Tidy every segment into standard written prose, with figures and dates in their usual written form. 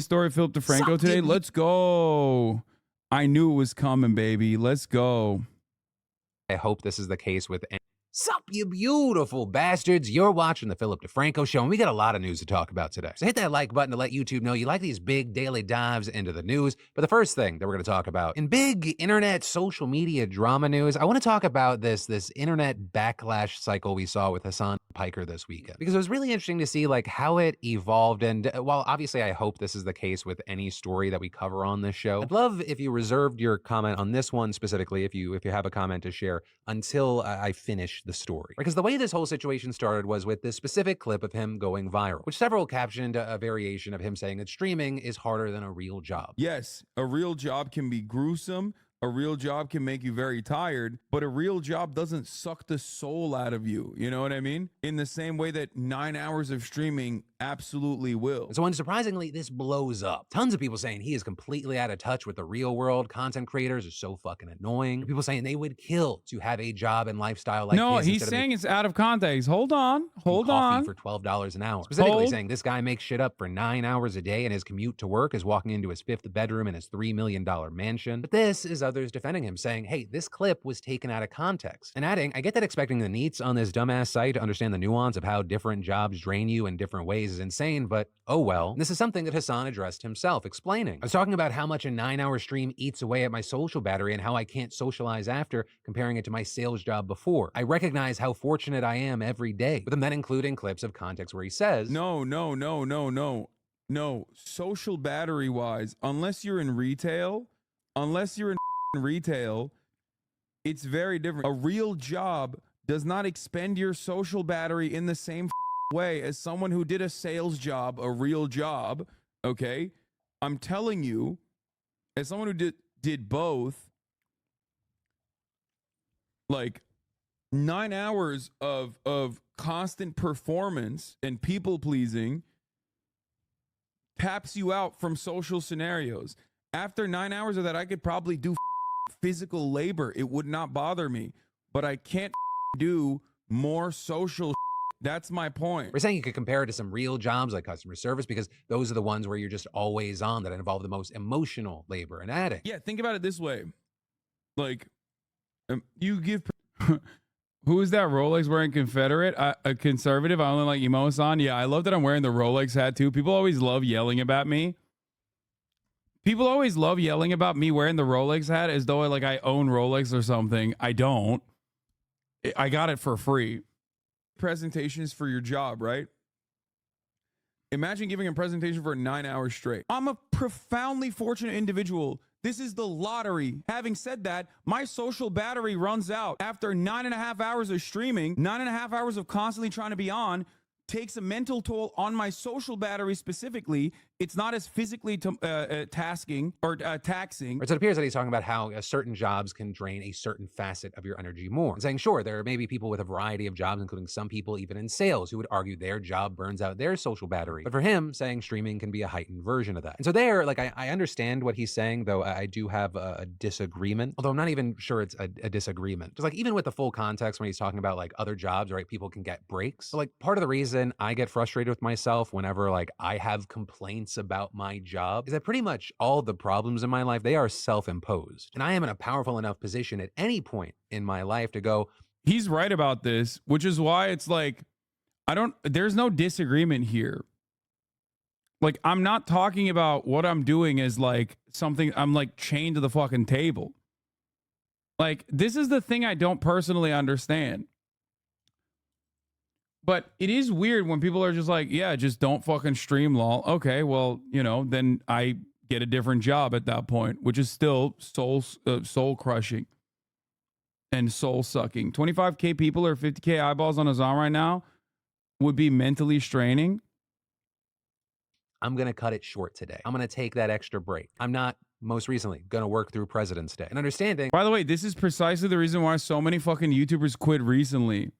Story Philip DeFranco today. Let's go. I knew it was coming, baby. Let's go. I hope this is the case with Sup, you beautiful bastards. You're watching the Philip DeFranco Show, and we got a lot of news to talk about today. So hit that like button to let YouTube know you like these big daily dives into the news. But the first thing that we're going to talk about in big internet social media drama news, I want to talk about this internet backlash cycle we saw with Hasan Piker this weekend, because it was really interesting to see like how it evolved. And while obviously I hope this is the case with any story that we cover on this show, I'd love if you reserved your comment on this one specifically, if you have a comment to share, until I finish the story. Because the way this whole situation started was with this specific clip of him going viral, which several captioned a variation of him saying that streaming is harder than a real job. Yes, a real job can be gruesome. A real job can make you very tired, but a real job doesn't suck the soul out of you. You know what I mean? In the same way that 9 hours of streaming absolutely will. And so unsurprisingly, this blows up. Tons of people saying he is completely out of touch with the real world. Content creators are so fucking annoying. People saying they would kill to have a job and lifestyle like no, his. he's saying it's out of context. Hold on. Hold on. For $12 an hour. Specifically saying this guy makes shit up for 9 hours a day, and his commute to work is walking into his 5th bedroom in his $3 million mansion. But this is others defending him, saying, hey, this clip was taken out of context. And adding, I get that expecting the neets on this dumbass site to understand the nuance of how different jobs drain you in different ways is insane, but oh well. And this is something that Hasan addressed himself, explaining. I was talking about how much a 9-hour stream eats away at my social battery and how I can't socialize after, comparing it to my sales job before. I recognize how fortunate I am every day, with him then including clips of context where he says, No. Social battery wise, unless you're in retail, it's very different. A real job does not expend your social battery in the same way as someone who did a sales job, a real job. Okay, I'm telling you, as someone who did both, like 9 hours of constant performance and people pleasing taps you out from social scenarios. After 9 hours of that, I could probably do physical labor. It would not bother me, but I can't do more social. That's my point. We're saying you could compare it to some real jobs like customer service, because those are the ones where you're just always on, that involve the most emotional labor. And adding, yeah, think about it this way. Like, you give... Who is that Rolex wearing Confederate? A conservative. I only like Emo-san. Yeah, I love that I'm wearing the Rolex hat too. People always love yelling about me. People always love yelling about me wearing the Rolex hat as though I own Rolex or something. I don't. I got it for free. Presentations for your job, right? Imagine giving a presentation for 9 hours straight. I'm a profoundly fortunate individual. This is the lottery. Having said that, my social battery runs out after 9.5 hours of streaming. 9.5 hours of constantly trying to be on takes a mental toll on my social battery specifically. It's not as physically taxing. So it appears that he's talking about how certain jobs can drain a certain facet of your energy more. And saying, sure, there may be people with a variety of jobs, including some people even in sales, who would argue their job burns out their social battery. But for him, saying streaming can be a heightened version of that. And so there, I understand what he's saying, though I do have a disagreement, although I'm not even sure it's a disagreement. Just even with the full context when he's talking about other jobs, right? People can get breaks. So part of the reason I get frustrated with myself whenever I have complaints about my job is that pretty much all the problems in my life, they are self-imposed. And I am in a powerful enough position at any point in my life to go, he's right about this, which is why it's there's no disagreement here. I'm not talking about what I'm doing as something I'm chained to the fucking table. This is the thing I don't personally understand. But it is weird when people are just yeah, just don't fucking stream, lol. Okay, well, then I get a different job at that point, which is still soul crushing and soul sucking. 25K people or 50K eyeballs on Hasan right now would be mentally straining. I'm going to cut it short today. I'm going to take that extra break. I'm not, most recently, going to work through President's Day. And understanding... By the way, this is precisely the reason why so many fucking YouTubers quit recently.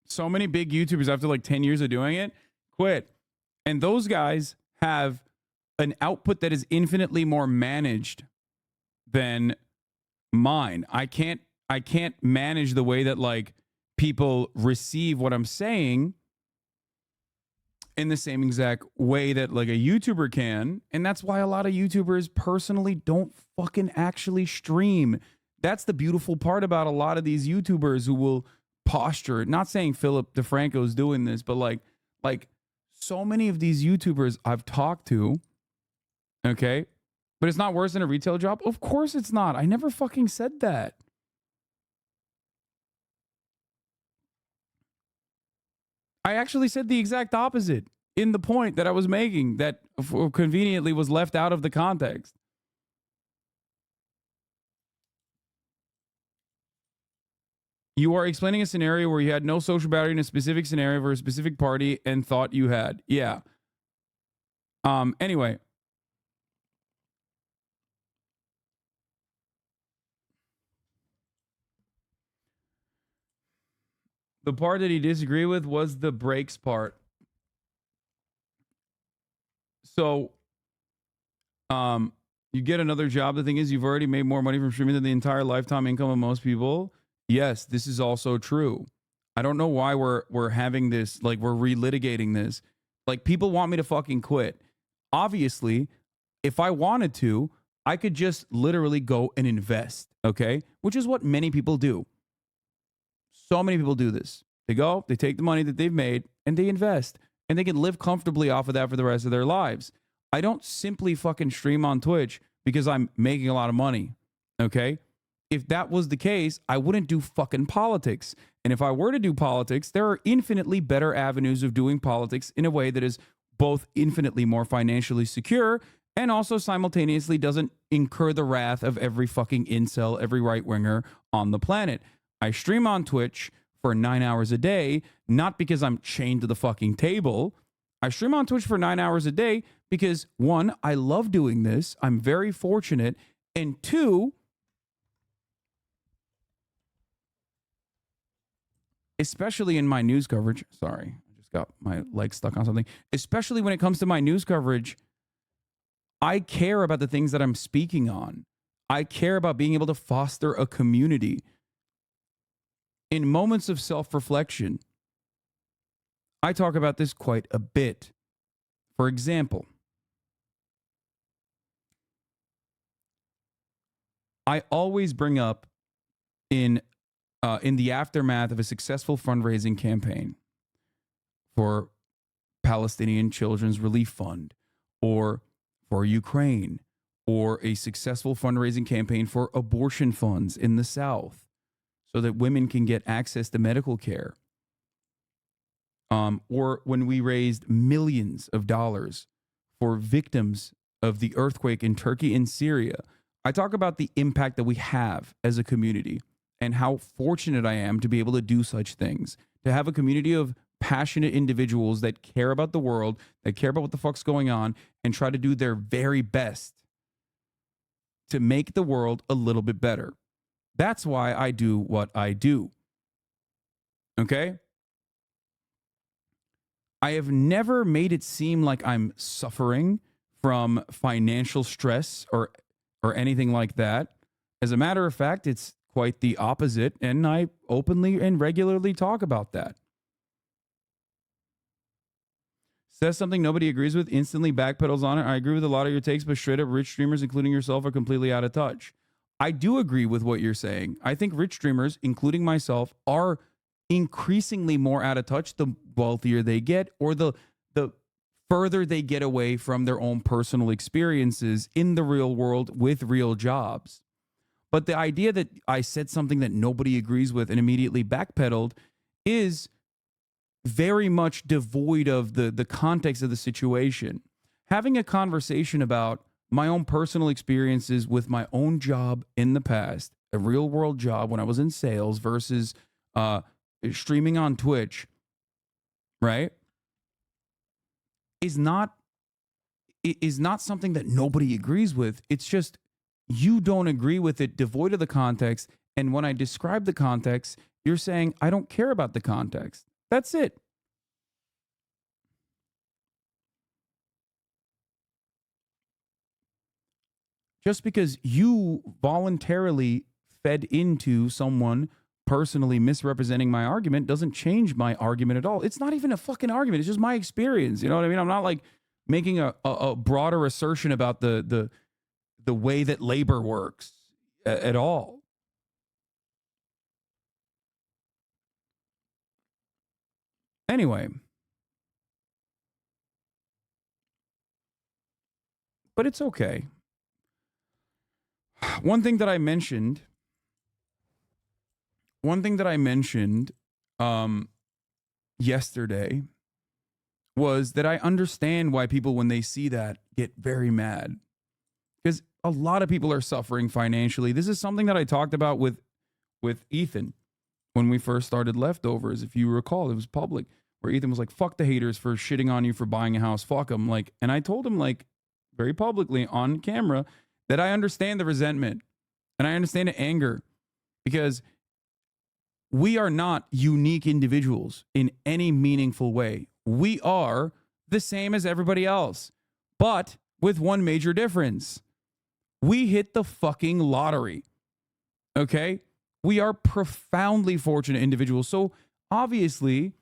So many big YouTubers after 10 years of doing it quit. And those guys have an output that is infinitely more managed than mine. I can't manage the way that people receive what I'm saying in the same exact way that like a YouTuber can. And that's why a lot of YouTubers personally don't fucking actually stream. That's the beautiful part about a lot of these YouTubers who will posture. Not saying Philip DeFranco is doing this, but like so many of these YouTubers I've talked to, okay? But it's not worse than a retail job? Of course it's not. I never fucking said that. I actually said the exact opposite in the point that I was making that conveniently was left out of the context. You are explaining a scenario where you had no social battery in a specific scenario for a specific party and thought you had. Yeah. Anyway. The part that he disagreed with was the breaks part. So, you get another job. The thing is, you've already made more money from streaming than the entire lifetime income of most people. Yes, this is also true. I don't know why we're having this, like we're relitigating this. Like people want me to fucking quit. Obviously, if I wanted to, I could just literally go and invest, okay? Which is what many people do. So many people do this. They go, they take the money that they've made and they invest and they can live comfortably off of that for the rest of their lives. I don't simply fucking stream on Twitch because I'm making a lot of money, okay? If that was the case, I wouldn't do fucking politics. And if I were to do politics, there are infinitely better avenues of doing politics in a way that is both infinitely more financially secure and also simultaneously doesn't incur the wrath of every fucking incel, every right-winger on the planet. I stream on Twitch for 9 hours a day, not because I'm chained to the fucking table. I stream on Twitch for 9 hours a day because, one, I love doing this. I'm very fortunate. And two, especially in my news coverage, sorry, I just got my leg stuck on something. Especially when it comes to my news coverage, I care about the things that I'm speaking on. I care about being able to foster a community. In moments of self-reflection, I talk about this quite a bit. For example, I always bring up in the aftermath of a successful fundraising campaign for Palestinian Children's Relief Fund or for Ukraine or a successful fundraising campaign for abortion funds in the South so that women can get access to medical care. Or when we raised millions of dollars for victims of the earthquake in Turkey and Syria. I talk about the impact that we have as a community and how fortunate I am to be able to do such things, to have a community of passionate individuals that care about the world, that care about what the fuck's going on, and try to do their very best to make the world a little bit better. That's why I do what I do. Okay? I have never made it seem like I'm suffering from financial stress or anything like that. As a matter of fact, it's quite the opposite, and I openly and regularly talk about that. Says something nobody agrees with, instantly backpedals on it. I agree with a lot of your takes, but straight up rich streamers, including yourself, are completely out of touch. I do agree with what you're saying. I think rich streamers, including myself, are increasingly more out of touch the wealthier they get or the further they get away from their own personal experiences in the real world with real jobs. But the idea that I said something that nobody agrees with and immediately backpedaled is very much devoid of the context of the situation. Having a conversation about my own personal experiences with my own job in the past, a real world job when I was in sales versus streaming on Twitch, right, is not something that nobody agrees with. It's just you don't agree with it, devoid of the context. And when I describe the context, you're saying, I don't care about the context. That's it. Just because you voluntarily fed into someone personally misrepresenting my argument doesn't change my argument at all. It's not even a fucking argument. It's just my experience. You know what I mean? I'm not like making a broader assertion about the way that labor works at all. Anyway, but it's okay. One thing that I mentioned yesterday was that I understand why people, when they see that, get very mad. Because a lot of people are suffering financially. This is something that I talked about with Ethan when we first started Leftovers. If you recall, it was public, where Ethan was like, fuck the haters for shitting on you for buying a house. Fuck them. Like, and I told him, like, very publicly on camera, that I understand the resentment and I understand the anger, because we are not unique individuals in any meaningful way. We are the same as everybody else, but with one major difference. We hit the fucking lottery. Okay? We are profoundly fortunate individuals. So obviously,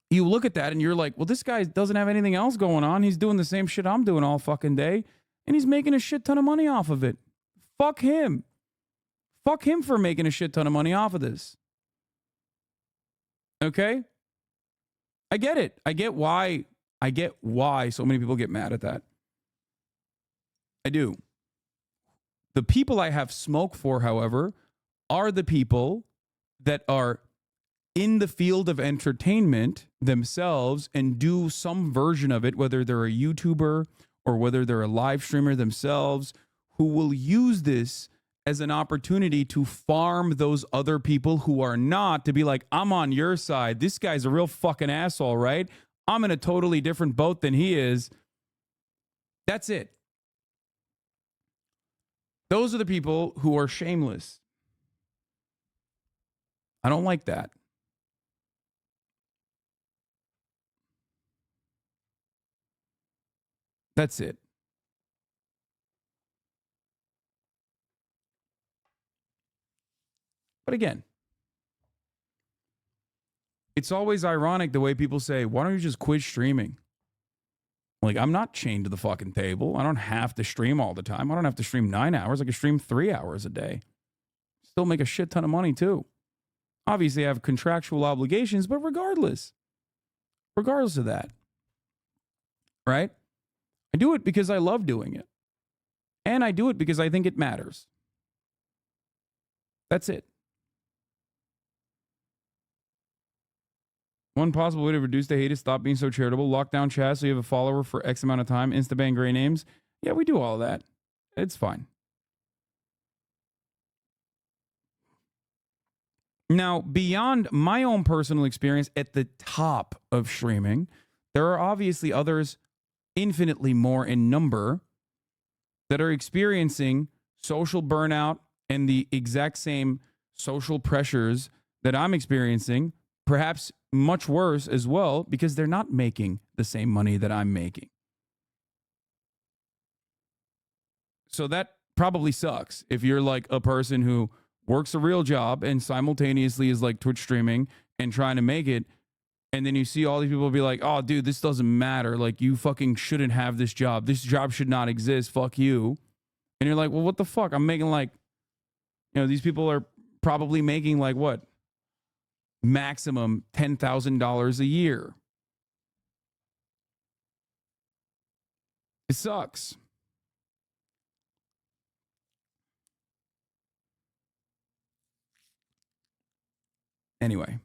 you look at that and you're like, well, this guy doesn't have anything else going on. He's doing the same shit I'm doing all fucking day, and he's making a shit ton of money off of it. Fuck him. Fuck him for making a shit ton of money off of this. Okay? I get it. I get why so many people get mad at that. I do. The people I have smoke for, however, are the people that are in the field of entertainment themselves and do some version of it, whether they're a YouTuber or whether they're a live streamer themselves, who will use this as an opportunity to farm those other people who are not, to be like, I'm on your side. This guy's a real fucking asshole, right? I'm in a totally different boat than he is. That's it. Those are the people who are shameless. I don't like that. That's it. But again, it's always ironic the way people say, why don't you just quit streaming? Like, I'm not chained to the fucking table. I don't have to stream all the time. I don't have to stream 9 hours. I can stream 3 hours a day. Still make a shit ton of money too. Obviously, I have contractual obligations, but regardless of that, right? I do it because I love doing it. And I do it because I think it matters. That's it. One possible way to reduce the hate is stop being so charitable. Lock down chat so you have a follower for X amount of time. Instaban gray names. Yeah, we do all that. It's fine. Now, beyond my own personal experience at the top of streaming, there are obviously others infinitely more in number that are experiencing social burnout and the exact same social pressures that I'm experiencing, perhaps much worse as well, because they're not making the same money that I'm making. So that probably sucks if you're like a person who works a real job and simultaneously is like Twitch streaming and trying to make it. And then you see all these people be like, oh, dude, this doesn't matter. Like, you fucking shouldn't have this job. This job should not exist. Fuck you. And you're like, well, what the fuck? I'm making like, you know, these people are probably making like what? Maximum $10,000 a year. It sucks. Anyway.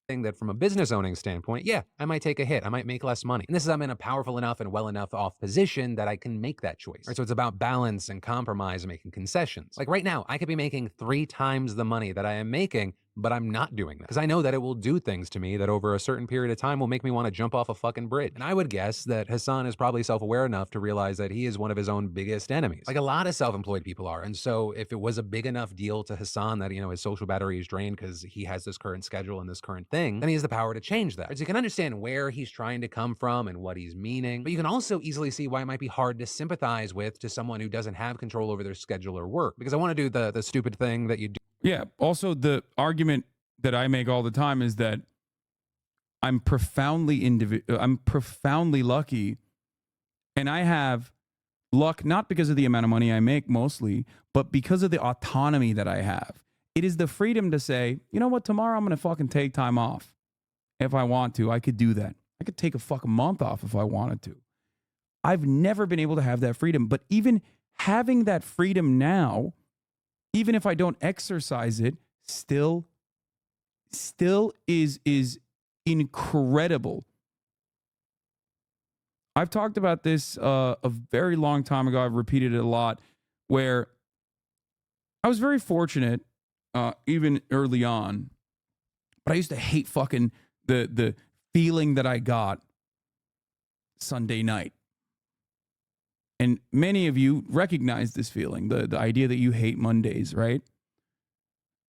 That from a business owning standpoint, yeah, I might take a hit. I might make less money. And this is, I'm in a powerful enough and well enough off position that I can make that choice. Right? So it's about balance and compromise and making concessions. Like right now, I could be making 3 times the money that I am making, but I'm not doing that because I know that it will do things to me that over a certain period of time will make me want to jump off a fucking bridge. And I would guess that Hasan is probably self-aware enough to realize that he is one of his own biggest enemies. Like a lot of self-employed people are. And so if it was a big enough deal to Hasan that, you know, his social battery is drained because he has this current schedule and this current thing, then he has the power to change that. So you can understand where he's trying to come from and what he's meaning, but you can also easily see why it might be hard to sympathize with to someone who doesn't have control over their schedule or work. Because I want to do the stupid thing that you do. Yeah. Also, the argument that I make all the time is that I'm profoundly lucky, and I have luck not because of the amount of money I make mostly, but because of the autonomy that I have. It is the freedom to say, you know what, tomorrow I'm going to fucking take time off. If I want to, I could do that. I could take a fucking month off if I wanted to. I've never been able to have that freedom, but even having that freedom now, even if I don't exercise it, still is incredible. I've talked about this a very long time ago. I've repeated it a lot, where I was very fortunate, even early on, but I used to hate fucking the feeling that I got Sunday night. And many of you recognize this feeling, the idea that you hate Mondays, right?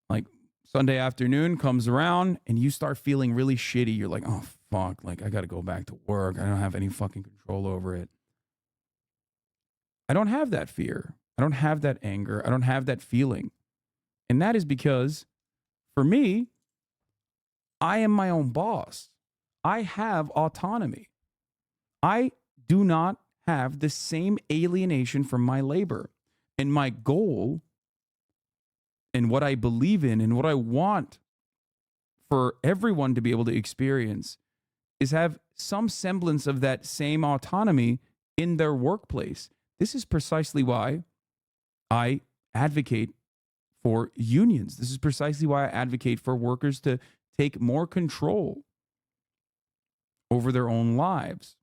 Like Sunday afternoon comes around and you start feeling really shitty. You're like, oh, fuck, like I got to go back to work. I don't have any fucking control over it. I don't have that fear. I don't have that anger. I don't have that feeling. And that is because, for me, I am my own boss. I have autonomy. I do not have the same alienation from my labor. And my goal and what I believe in and what I want for everyone to be able to experience is have some semblance of that same autonomy in their workplace. This is precisely why I advocate for unions. This is precisely why I advocate for workers to take more control over their own lives.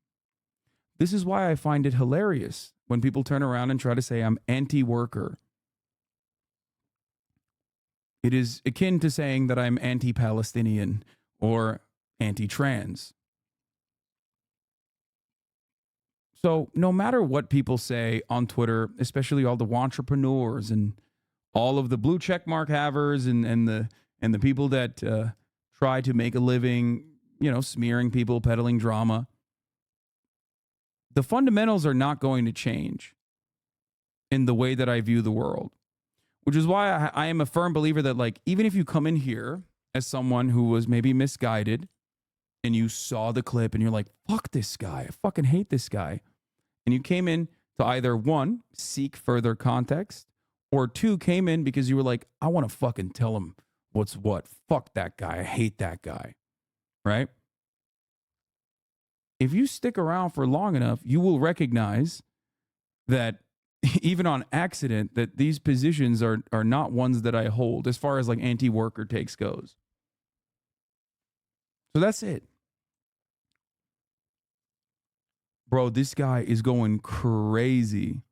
This is why I find it hilarious when people turn around and try to say I'm anti-worker. It is akin to saying that I'm anti-Palestinian or anti-trans. So no matter what people say on Twitter, especially all the entrepreneurs and all of the blue check mark havers and the people that try to make a living, smearing people, peddling drama, the fundamentals are not going to change in the way that I view the world, which is why I am a firm believer that, like, even if you come in here as someone who was maybe misguided and you saw the clip and you're like, fuck this guy, I fucking hate this guy. And you came in to either, one, seek further context, or two, came in because you were like, I want to fucking tell him what's what. Fuck that guy. I hate that guy. Right? If you stick around for long enough, you will recognize that even on accident, that these positions are not ones that I hold as far as like anti-worker takes goes. So that's it. Bro, this guy is going crazy.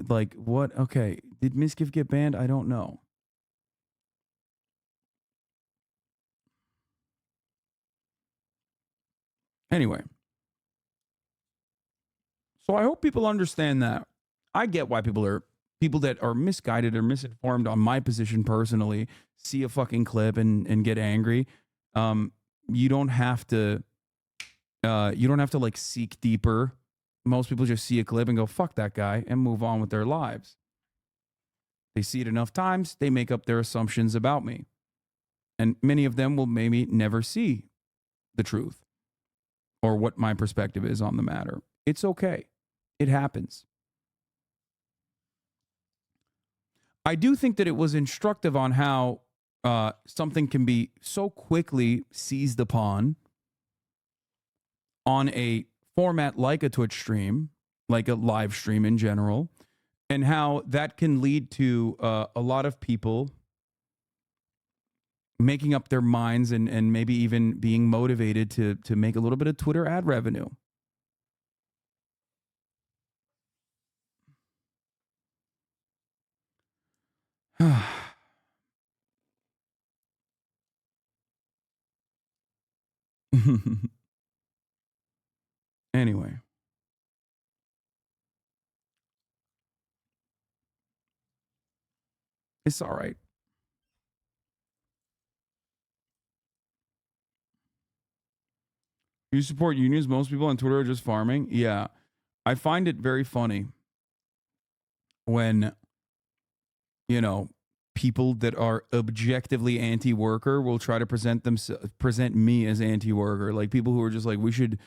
Like, what? Okay. Did Misgift get banned? I don't know. Anyway. So I hope people understand that. I get why people that are misguided or misinformed on my position personally see a fucking clip and get angry. You don't have to like seek deeper. Most people just see a clip and go, fuck that guy, and move on with their lives. They see it enough times, they make up their assumptions about me. And many of them will maybe never see the truth or what my perspective is on the matter. It's okay. It happens. I do think that it was instructive on how something can be so quickly seized upon on a format like a Twitch stream, like a live stream in general, and how that can lead to a lot of people making up their minds and maybe even being motivated to make a little bit of Twitter ad revenue. Anyway. It's all right. You support unions? Most people on Twitter are just farming? Yeah. I find it very funny when, people that are objectively anti-worker will try to present me as anti-worker. Like people who are just like, we should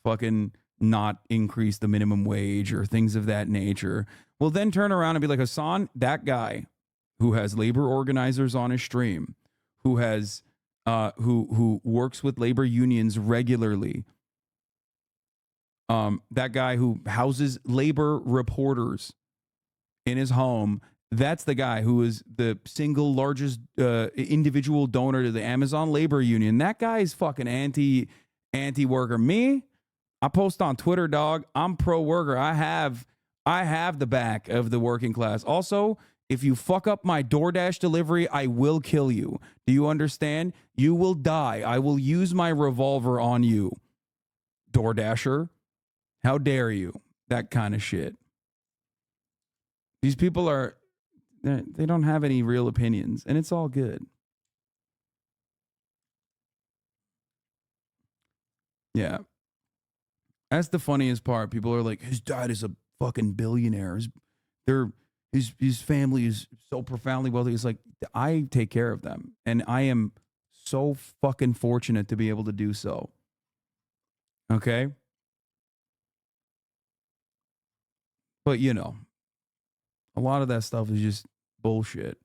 fucking not increase the minimum wage or things of that nature, will then turn around and be like, Hasan, that guy who has labor organizers on his stream, who has who works with labor unions regularly, that guy who houses labor reporters in his home, that's the guy who is the single largest individual donor to the Amazon labor union. That guy is fucking anti-worker. Me, I post on Twitter, dog. I'm pro-worker. I have the back of the working class. Also, if you fuck up my DoorDash delivery, I will kill you. Do you understand? You will die. I will use my revolver on you. DoorDasher, how dare you? That kind of shit. These people they don't have any real opinions, and it's all good. Yeah. That's the funniest part. People are like, his dad is a fucking billionaire. His family is so profoundly wealthy. It's like, I take care of them, and I am so fucking fortunate to be able to do so. Okay? But, you know, a lot of that stuff is just bullshit.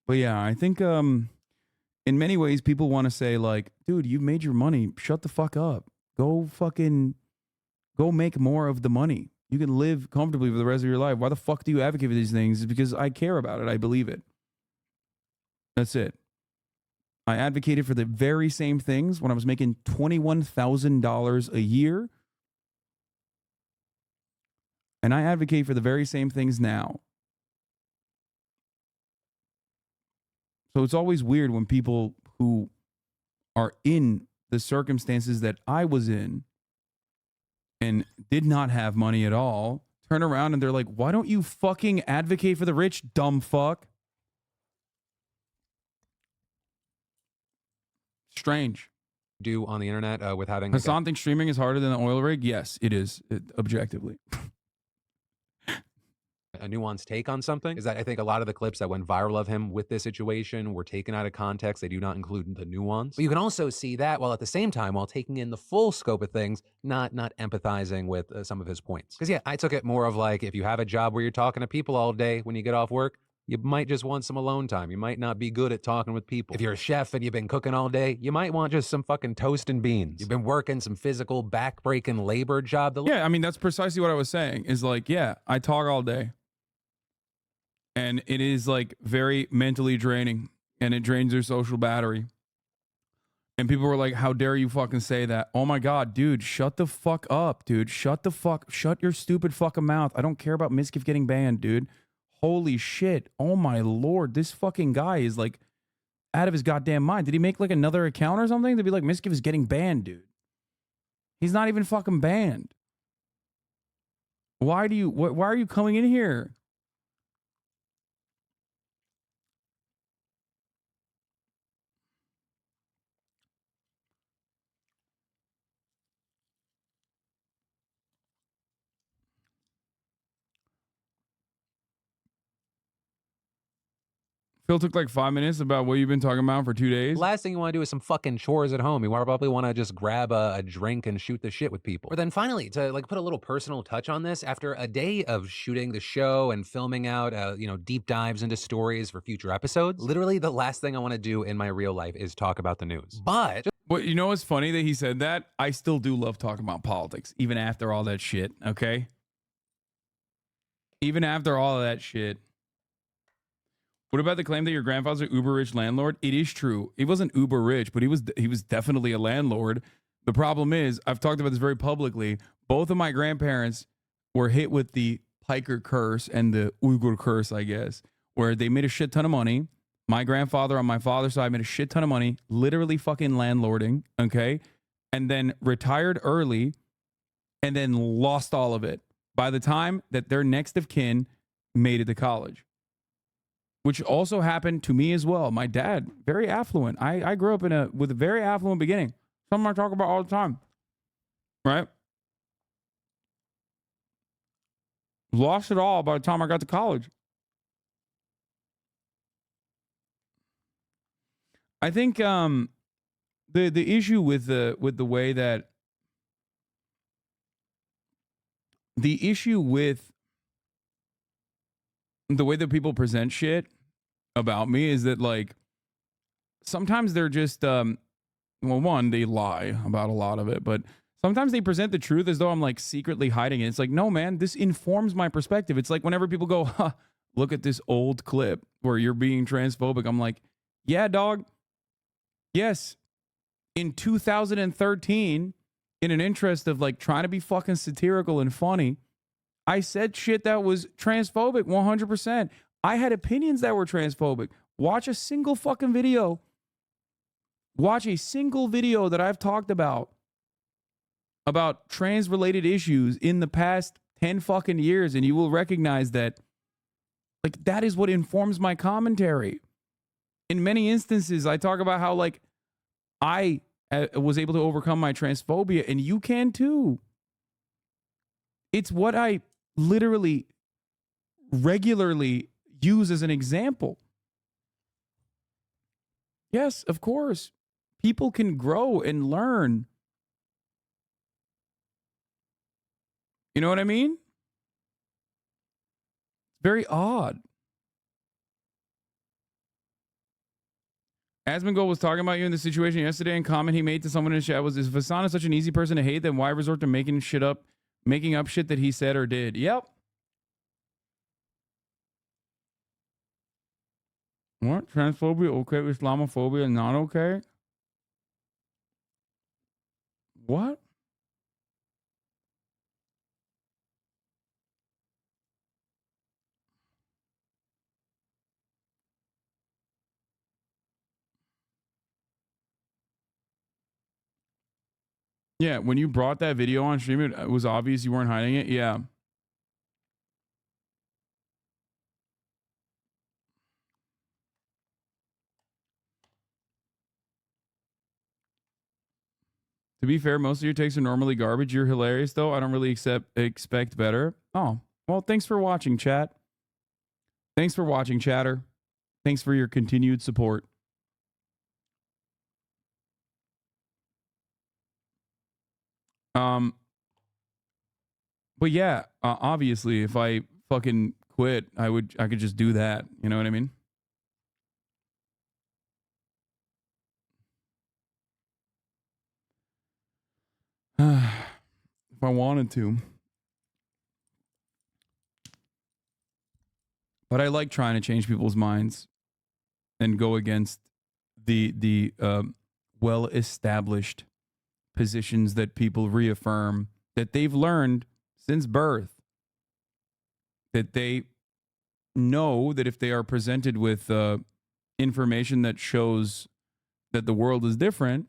But yeah, I think in many ways people want to say like, dude, you made your money. Shut the fuck up. Go make more of the money. You can live comfortably for the rest of your life. Why the fuck do you advocate for these things? It's because I care about it. I believe it. That's it. I advocated for the very same things when I was making $21,000 a year. And I advocate for the very same things now. So it's always weird when people who are in the circumstances that I was in and did not have money at all turn around and they're like, why don't you fucking advocate for the rich, dumb fuck? Strange. Do on the internet with having Hasan thinks streaming is harder than the oil rig? Yes, it is, objectively. a nuanced take on something is that I think a lot of the clips that went viral of him with this situation were taken out of context. They do not include the nuance. But you can also see that while at the same time, while taking in the full scope of things, not empathizing with some of his points. Because yeah, I took it more of like, if you have a job where you're talking to people all day when you get off work, you might just want some alone time. You might not be good at talking with people. If you're a chef and you've been cooking all day, you might want just some fucking toast and beans. You've been working some physical back-breaking labor job. Yeah, I mean, that's precisely what I was saying is like, yeah, I talk all day. And it is like very mentally draining and it drains your social battery. And people were like, how dare you fucking say that? Oh my God, dude, shut the fuck up, dude. Shut your stupid fucking mouth. I don't care about Miskiff getting banned, dude. Holy shit. Oh my Lord. This fucking guy is like out of his goddamn mind. Did he make like another account or something to be like, Miskiff is getting banned, dude? He's not even fucking banned. Why are you coming in here? Phil took like 5 minutes about what you've been talking about for 2 days. Last thing you want to do is some fucking chores at home. You probably want to just grab a drink and shoot the shit with people. Or then finally, to like put a little personal touch on this, after a day of shooting the show and filming out, deep dives into stories for future episodes, literally the last thing I want to do in my real life is talk about the news. But you know what's funny that he said that? I still do love talking about politics, even after all that shit, okay? Even after all of that shit. What about the claim that your grandfather's an uber rich landlord? It is true. He wasn't uber rich, but he was definitely a landlord. The problem is, I've talked about this very publicly. Both of my grandparents were hit with the Piker curse and the Uyghur curse, I guess, where they made a shit ton of money. My grandfather on my father's side made a shit ton of money, literally fucking landlording, okay? And then retired early and then lost all of it by the time that their next of kin made it to college. Which also happened to me as well. My dad, very affluent. I grew up with a very affluent beginning. Something I talk about all the time. Right? Lost it all by the time I got to college. I think the issue with the way that the issue with the way that people present shit about me is that, like, sometimes they're just well, one, they lie about a lot of it, but sometimes they present the truth as though I'm like secretly hiding it. It's like, no, man, this informs my perspective. It's like whenever people go, huh, look at this old clip where you're being transphobic. I'm like, yeah, dog. Yes. In 2013, in an interest of like trying to be fucking satirical and funny, I said shit that was transphobic 100%. I had opinions that were transphobic. Watch a single fucking video. Watch a single video that I've talked about trans-related issues in the past 10 fucking years, and you will recognize that, like, that is what informs my commentary. In many instances, I talk about how, like, I was able to overcome my transphobia, and you can too. It's what I literally regularly use as an example. Yes, of course. People can grow and learn. You know what I mean? Very odd. Asmongold was talking about you in the situation yesterday, and comment he made to someone in the chat was, if Hasan is such an easy person to hate, then why resort to making up shit that he said or did? Yep. What? Transphobia okay, Islamophobia not okay? What? Yeah, when you brought that video on stream, it was obvious you weren't hiding it. Yeah. To be fair, most of your takes are normally garbage. You're hilarious, though. I don't really expect better. Oh, well, thanks for watching, chat. Thanks for watching, chatter. Thanks for your continued support. But yeah, obviously, if I fucking quit, I could just do that. You know what I mean? If I wanted to. But I like trying to change people's minds and go against the well-established positions that people reaffirm that they've learned since birth. That they know that if they are presented with information that shows that the world is different,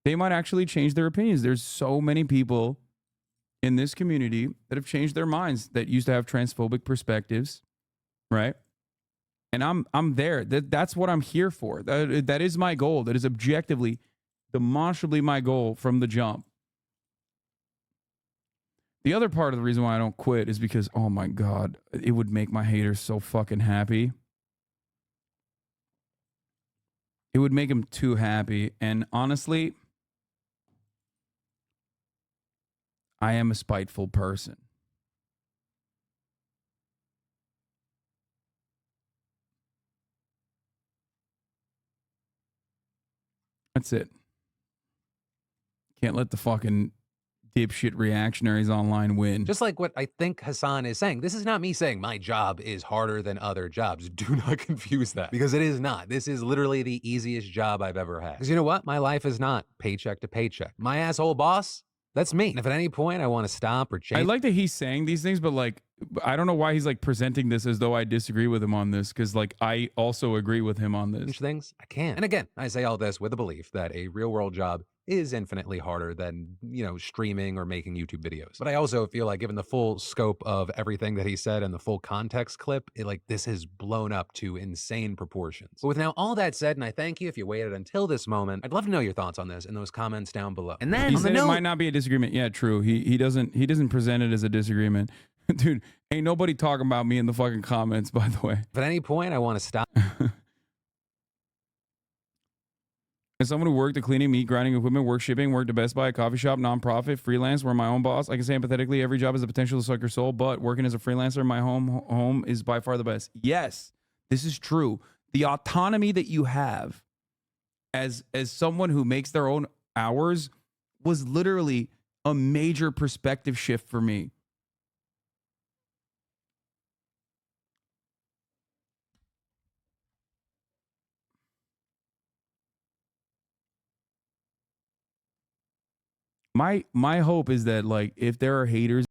they might actually change their opinions. There's so many people in this community that have changed their minds that used to have transphobic perspectives, right? And I'm there. That's what I'm here for. That is my goal. That is objectively, demonstrably my goal from the jump. The other part of the reason why I don't quit is because, oh my God, it would make my haters so fucking happy. It would make them too happy. And honestly, I am a spiteful person. That's it. Can't let the fucking dipshit reactionaries online win. Just like what I think Hasan is saying. This is not me saying my job is harder than other jobs. Do not confuse that, because it is not. This is literally the easiest job I've ever had. Because you know what? My life is not paycheck to paycheck. My asshole boss, that's me. And if at any point I want to stop or change... I like that he's saying these things, but like, I don't know why he's like presenting this as though I disagree with him on this, because like I also agree with him on this. Things, I can. And again, I say all this with the belief that a real world job is infinitely harder than, streaming or making YouTube videos. But I also feel like given the full scope of everything that he said and the full context clip, this has blown up to insane proportions. But with now all that said, and I thank you if you waited until this moment, I'd love to know your thoughts on this in those comments down below. And then he said it might not be a disagreement. Yeah, true. He doesn't present it as a disagreement. Dude, ain't nobody talking about me in the fucking comments, by the way. If at any point I want to stop. As someone who worked at cleaning, meat grinding equipment, work shipping, worked at Best Buy, a coffee shop, nonprofit, freelance, where my own boss, I can say empathetically, every job has the potential to suck your soul, but working as a freelancer in my home is by far the best. Yes, this is true. The autonomy that you have as someone who makes their own hours was literally a major perspective shift for me. My hope is that, like, if there are haters